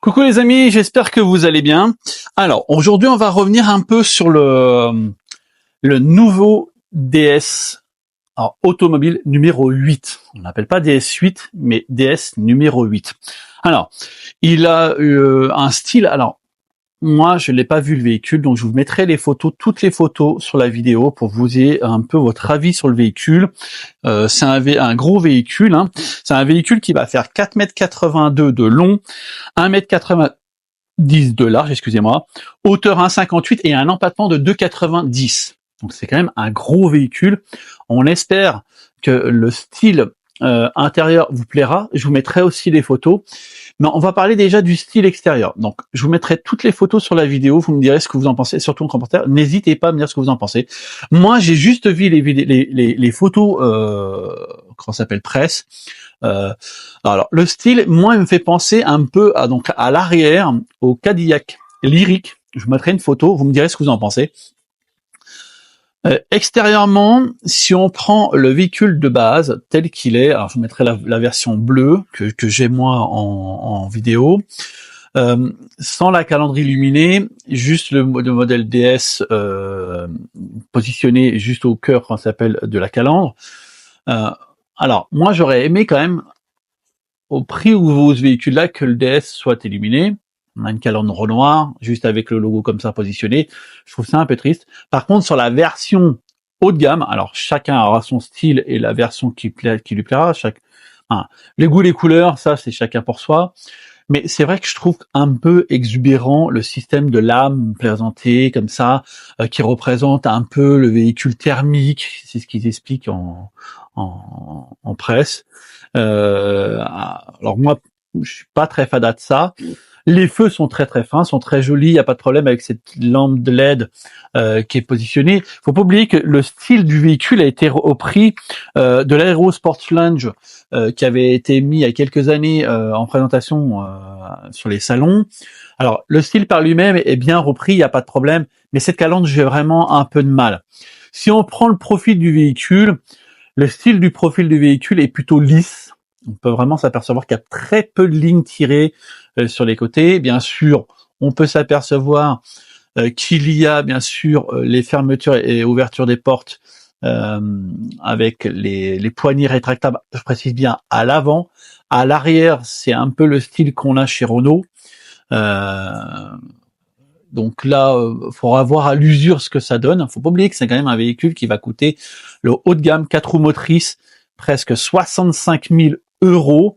Coucou les amis, j'espère que vous allez bien. Alors, aujourd'hui, on va revenir un peu sur le nouveau DS automobile numéro 8. On n'appelle pas DS8, mais DS numéro 8. Alors, il a un style... Alors, moi, je l'ai pas vu le véhicule, donc je vous mettrai les photos, toutes les photos sur la vidéo pour que vous ayez un peu votre avis sur le véhicule. C'est un gros véhicule. Hein. C'est un véhicule qui va faire 4,82 m de long, 1,90 m de large, excusez-moi, hauteur 1,58 et un empattement de 2,90. Donc c'est quand même un gros véhicule. On espère que le style intérieur vous plaira. Je vous mettrai aussi les photos. Mais on va parler déjà du style extérieur. Donc, je vous mettrai toutes les photos sur la vidéo. Vous me direz ce que vous en pensez, surtout en commentaire. N'hésitez pas à me dire ce que vous en pensez. Moi, j'ai juste vu les photos, comment ça s'appelle, presse. Alors, le style, moi, il me fait penser un peu à l'arrière, au Cadillac Lyriq. Je vous mettrai une photo. Vous me direz ce que vous en pensez. Extérieurement, si on prend le véhicule de base tel qu'il est, alors je vous mettrai la version bleue que j'ai moi en vidéo, sans la calandre illuminée, juste le modèle DS positionné juste au cœur, qu'on s'appelle, de la calandre. Alors moi j'aurais aimé quand même, au prix où vaut ce véhicule-là, que le DS soit illuminé. On a une calandre Renoir, juste avec le logo comme ça positionné. Je trouve ça un peu triste. Par contre, sur la version haut de gamme, alors chacun aura son style et la version qui lui plaira. Les goûts, les couleurs, ça c'est chacun pour soi. Mais c'est vrai que je trouve un peu exubérant le système de lame présenté comme ça, qui représente un peu le véhicule thermique. C'est ce qu'ils expliquent en presse. Alors moi, je suis pas très fada de ça. Les feux sont très très fins, sont très jolis, il n'y a pas de problème avec cette lampe de LED qui est positionnée. Faut pas oublier que le style du véhicule a été repris de l'Aero Sport Lounge qui avait été mis il y a quelques années en présentation sur les salons. Alors le style par lui-même est bien repris, il n'y a pas de problème, mais cette calandre, j'ai vraiment un peu de mal. Si on prend le profil du véhicule, le style du profil du véhicule est plutôt lisse. On peut vraiment s'apercevoir qu'il y a très peu de lignes tirées sur les côtés. Bien sûr, on peut s'apercevoir qu'il y a bien sûr les fermetures et ouvertures des portes avec les poignées rétractables, je précise bien, à l'avant. À l'arrière, c'est un peu le style qu'on a chez Renault. Donc là, faudra voir à l'usure ce que ça donne. Faut pas oublier que c'est quand même un véhicule qui va coûter le haut de gamme, 4 roues motrices, presque 65 000 €.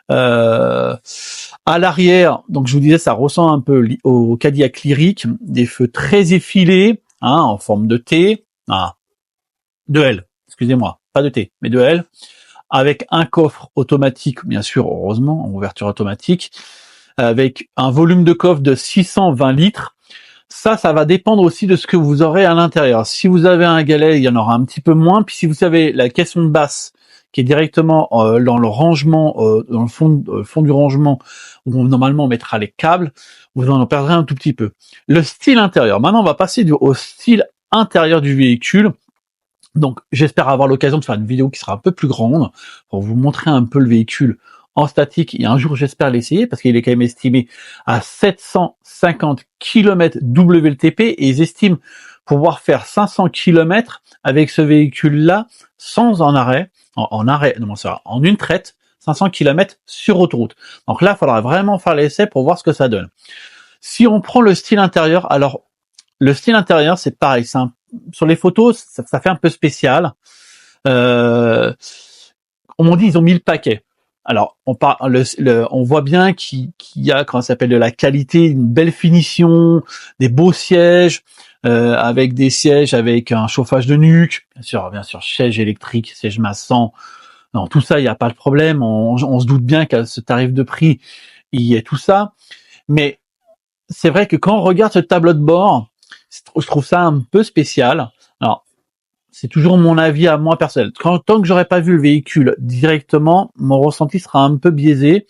À l'arrière, donc je vous disais, ça ressemble un peu au Cadillac Lyriq, des feux très effilés, hein, en forme de T, de L, excusez-moi, pas de T, mais de L, avec un coffre automatique, bien sûr, heureusement, en ouverture automatique, avec un volume de coffre de 620 litres. Ça va dépendre aussi de ce que vous aurez à l'intérieur. Si vous avez un galet, il y en aura un petit peu moins. Puis si vous avez la caisson de basse qui est directement dans le rangement, dans le fond du rangement, où normalement on mettra les câbles, vous en perdrez un tout petit peu. Le style intérieur. Maintenant, on va passer au style intérieur du véhicule. Donc, j'espère avoir l'occasion de faire une vidéo qui sera un peu plus grande pour vous montrer un peu le véhicule en statique, et un jour j'espère l'essayer parce qu'il est quand même estimé à 750 km WLTP et ils estiment pouvoir faire 500 km avec ce véhicule-là sans en arrêt, en une traite, 500 km sur autoroute. Donc là, il faudra vraiment faire l'essai pour voir ce que ça donne. Si on prend le style intérieur, alors le style intérieur c'est pareil, sur les photos ça fait un peu spécial. On m'a dit ils ont mis le paquet. Alors, on voit bien qu'il y a, comment ça s'appelle, de la qualité, une belle finition, des beaux sièges, avec des sièges avec un chauffage de nuque, bien sûr, siège électrique, siège massant. Non, tout ça, il n'y a pas de problème. On se doute bien qu'à ce tarif de prix, il y a tout ça. Mais c'est vrai que quand on regarde ce tableau de bord, je trouve ça un peu spécial. Alors, c'est toujours mon avis à moi personnel. Tant que j'aurais pas vu le véhicule directement, mon ressenti sera un peu biaisé.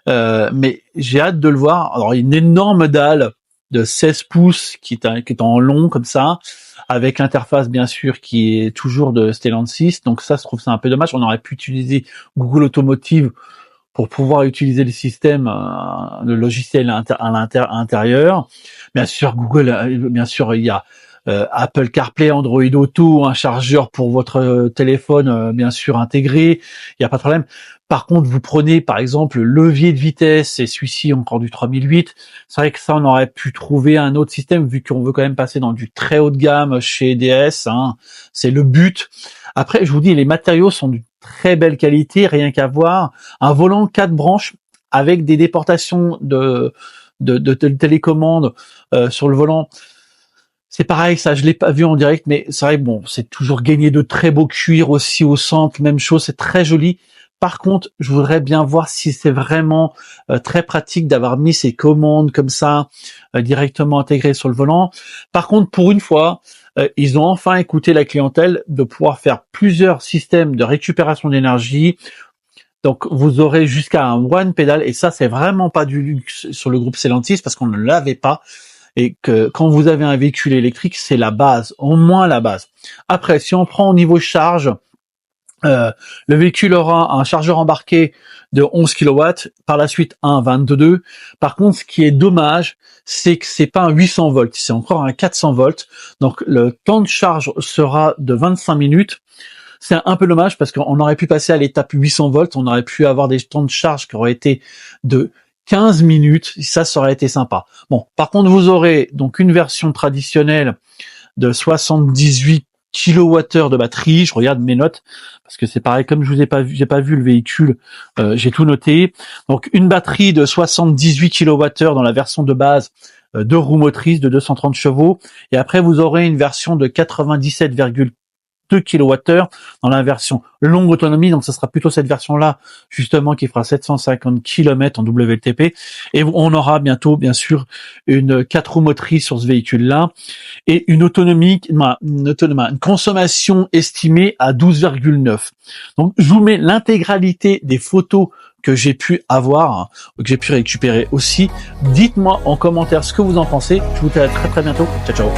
Mais j'ai hâte de le voir. Alors, il y a une énorme dalle de 16 pouces qui est en long comme ça, avec l'interface bien sûr qui est toujours de Stellantis. Donc ça, je trouve ça un peu dommage. On aurait pu utiliser Google Automotive pour pouvoir utiliser le système, le logiciel à l'intérieur. Bien sûr, Google, bien sûr, il y a Apple CarPlay, Android Auto, un chargeur pour votre téléphone, bien sûr intégré. Il n'y a pas de problème. Par contre, vous prenez par exemple le levier de vitesse et celui-ci encore du 3008. C'est vrai que ça, on aurait pu trouver un autre système vu qu'on veut quand même passer dans du très haut de gamme chez DS. C'est le but. Après, je vous dis, les matériaux sont d'une très belle qualité, rien qu'à voir. Un volant 4 branches avec des déportations de télécommande sur le volant. C'est pareil, ça, je l'ai pas vu en direct, mais c'est vrai, bon, c'est toujours gagné de très beau cuir aussi au centre, même chose, c'est très joli. Par contre, je voudrais bien voir si c'est vraiment très pratique d'avoir mis ces commandes comme ça directement intégrées sur le volant. Par contre, pour une fois, ils ont enfin écouté la clientèle de pouvoir faire plusieurs systèmes de récupération d'énergie. Donc, vous aurez jusqu'à un one pédale, et ça, c'est vraiment pas du luxe sur le groupe Stellantis parce qu'on ne l'avait pas. Et que quand vous avez un véhicule électrique, c'est la base, au moins la base. Après, si on prend au niveau charge, le véhicule aura un chargeur embarqué de 11 kW, par la suite un 22. Par contre, ce qui est dommage, c'est que c'est pas un 800 volts, c'est encore un 400 volts. Donc le temps de charge sera de 25 minutes. C'est un peu dommage parce qu'on aurait pu passer à l'étape 800 volts, on aurait pu avoir des temps de charge qui auraient été de 15 minutes, ça aurait été sympa. Bon, par contre, vous aurez donc une version traditionnelle de 78 kWh de batterie. Je regarde mes notes parce que c'est pareil, comme je vous ai pas vu, j'ai pas vu le véhicule, j'ai tout noté. Donc une batterie de 78 kWh dans la version de base, 2 roues motrices de 230 chevaux, et après vous aurez une version de 97,2 kWh dans la version longue autonomie, donc ce sera plutôt cette version-là justement qui fera 750 km en WLTP, et on aura bientôt bien sûr une 4 roues motrices sur ce véhicule-là, et une consommation estimée à 12,9. Donc je vous mets l'intégralité des photos que j'ai pu avoir, que j'ai pu récupérer aussi. Dites-moi en commentaire ce que vous en pensez. Je vous dis à très très bientôt. Ciao ciao.